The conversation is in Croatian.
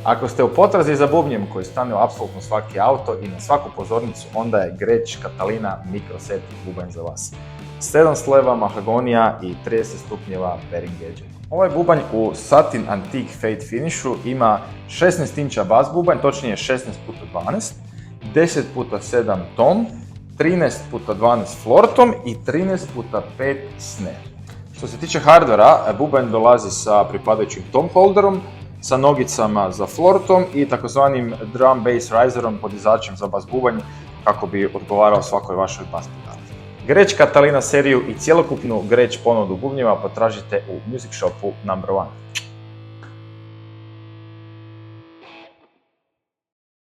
Ako ste u potrazi za bubnjem koji stane u apsolutno svaki auto i na svaku pozornicu, onda je Greć Catalina Microset bubanj za vas. 7 slojeva mahagonija i 30 stupnjeva bearing edge. Ovaj bubanj u Satin Antique Fade finishu ima 16 inča bas bubanj, točnije 16x12, 10x7 tom, 13x12 floor tom i 13x5 snare. Što se tiče hardvera, bubanj dolazi sa pripadajućim tom holderom, sa nogicama za floor tom i takozvanim drum bass riserom, podizačem za bas bubanj kako bi odgovarao svakoj vašoj bas pedali. Greć Catalina seriju i cjelokupnu Greć ponudu bubnjeva potražite u Music Shopu No. 1.